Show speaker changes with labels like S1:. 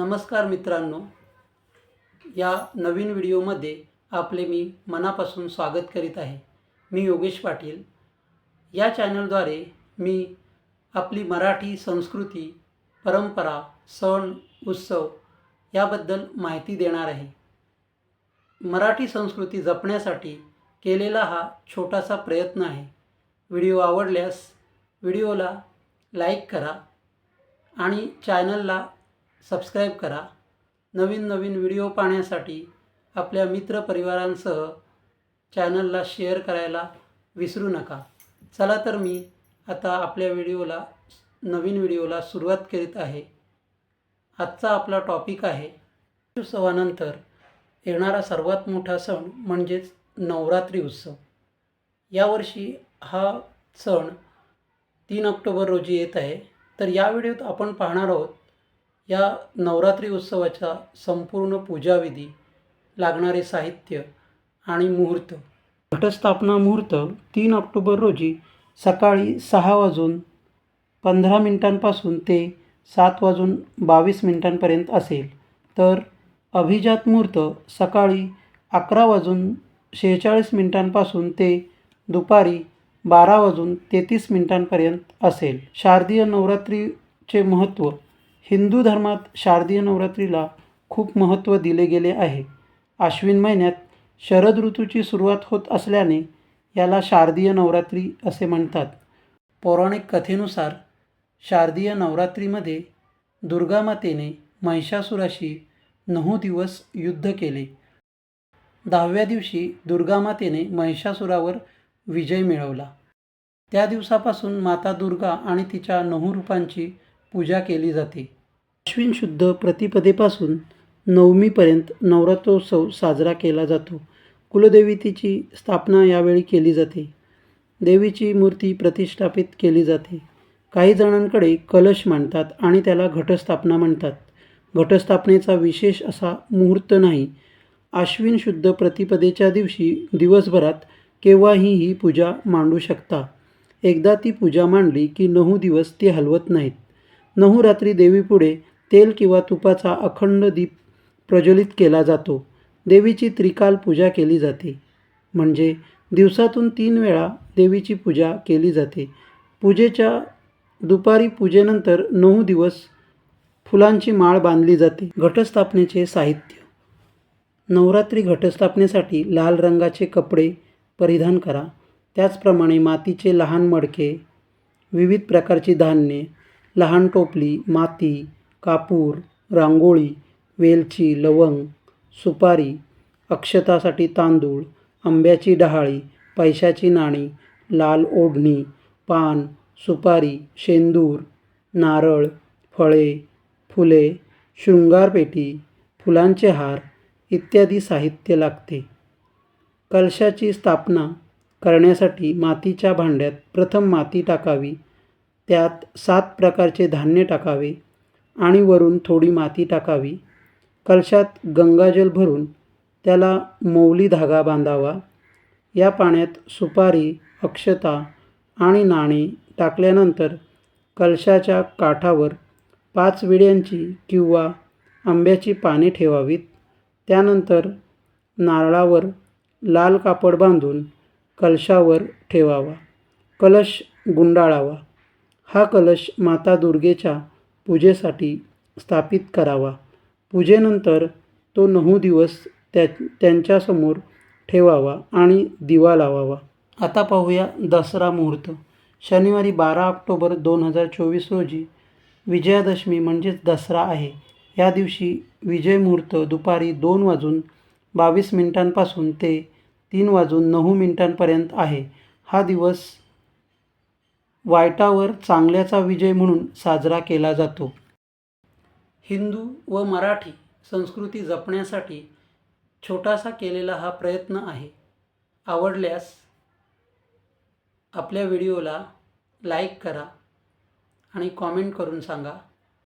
S1: नमस्कार मित्रांनो, या नवीन व्हिडिओमध्ये आपले मी मनापासून स्वागत करीत आहे। मी योगेश पाटील। या चॅनलद्वारे मी आपली मराठी संस्कृती, परंपरा, सण, उत्सव याबद्दल माहिती देणार आहे। मराठी संस्कृती जपण्यासाठी केलेला हा छोटासा प्रयत्न आहे। व्हिडिओ आवडल्यास व्हिडिओला लाईक करा आणि चॅनलला सबस्क्राईब करा। नवीन नवीन व्हिडिओ पाहण्यासाठी आपल्या मित्रपरिवारांसह चॅनलला शेअर करायला विसरू नका। चला तर मी आता आपल्या नवीन व्हिडिओला सुरुवात करीत आहे। आजचा आपला टॉपिक आहे उत्सवानंतर येणारा सर्वात मोठा सण म्हणजेच नवरात्री उत्सव। यावर्षी हा सण 3 ऑक्टोबर रोजी येत आहे। तर या व्हिडिओत आपण पाहणार आहोत या नवरात्री उत्सवाचा संपूर्ण पूजाविधी, लागणारे साहित्य आणि मुहूर्त। घटस्थापना मुहूर्त 3 ऑक्टोबर रोजी सकाळी 6:15 ते 7:22 असेल। तर अभिजात मुहूर्त सकाळी 11:46 ते दुपारी 12:33 असेल। शारदीय नवरात्रीचे महत्त्व। हिंदू धर्मात शारदीय नवरात्रीला खूप महत्त्व दिले गेले आहे। आश्विन महिन्यात शरद ऋतूची सुरुवात होत असल्याने याला शारदीय नवरात्री असे म्हणतात। पौराणिक कथेनुसार शारदीय नवरात्रीमध्ये दुर्गामातेने महिषासुराशी 9 दिवस युद्ध केले। 10व्या दिवशी दुर्गामातेने महिषासुरावर विजय मिळवला। त्या दिवसापासून माता दुर्गा आणि तिच्या 9 रूपांची पूजा केली जाते। आश्विन शुद्ध प्रतिपदेपासून नवमीपर्यंत नवरात्रोत्सव साजरा केला जातो। कुलदेवतेची स्थापना यावेळी केली जाते। देवीची मूर्ती प्रतिष्ठापित केली जाते। काही जणांकडे कलश मांडतात आणि त्याला घटस्थापना म्हणतात। घटस्थापनेचा विशेष असा मुहूर्त नाही। आश्विन शुद्ध प्रतिपदेच्या दिवशी दिवसभरात केव्हाही ही पूजा मांडू शकता। एकदा ती पूजा मांडली की 9 दिवस ती हलवत नाहीत। 9 रात्री देवीपुढे तेल किंवा तुपाचा अखंड दीप प्रज्वलित केला जातो। देवीची त्रिकाल पूजा केली जाते, म्हणजे दिवसातून 3 वेळा देवीची पूजा केली जाते। पूजेच्या दुपारी पूजेनंतर 9 दिवस फुलांची माळ बांधली जाते। घटस्थापनेचे साहित्य। नवरात्री घटस्थापनेसाठी लाल रंगाचे कपडे परिधान करा। त्याचप्रमाणे मातीचे लहान मडके, विविध प्रकारची धान्ये, लहान टोपली, माती, कापूर, रांगोळी, वेलची, लवंग, सुपारी, अक्षतासाठी तांदूळ, आंब्याची डहाळी, पैशाची नाणी, लाल ओढणी, पान, सुपारी, शेंदूर, नारळ, फळे, फुले, शृंगारपेटी, फुलांचे हार इत्यादी साहित्य लागते। कलशाची स्थापना करण्यासाठी मातीच्या भांड्यात प्रथम माती टाकावी, त्यात 7 प्रकारचे धान्य टाकावे आणि वरून थोडी माती टाकावी। कलशात गंगाजल भरून त्याला मौली धागा बांधावा। या पाण्यात सुपारी, अक्षता आणि नाणी टाकल्यानंतर कलशाच्या काठावर 5 विड्यांची किंवा आंब्याची पाने ठेवावीत। त्यानंतर नारळावर लाल कापड बांधून कलशावर ठेवावा। कलश गुंडाळावा। हा कलश माता दुर्गेच्या पूजेसाठी स्थापित करावा। पूजेनंतर तो 9 दिवस त्यांच्यासमोर ठेवावा आणि दिवा लावावा। आता पाहूया दसरा मुहूर्त। शनिवारी 12 ऑक्टोबर 2024 रोजी विजयादशमी म्हणजेच दसरा आहे। या दिवशी विजय मुहूर्त दुपारी 2:22 ते 3:09 आहे। हा दिवस वाईटावर चांगल्याचा विजय म्हणून साजरा केला जातो। हिंदू व मराठी संस्कृती जपण्यासाठी छोटासा केलेला हा प्रयत्न आहे। आवडल्यास आपल्या व्हिडिओला लाईक करा आणि कॉमेंट करून सांगा।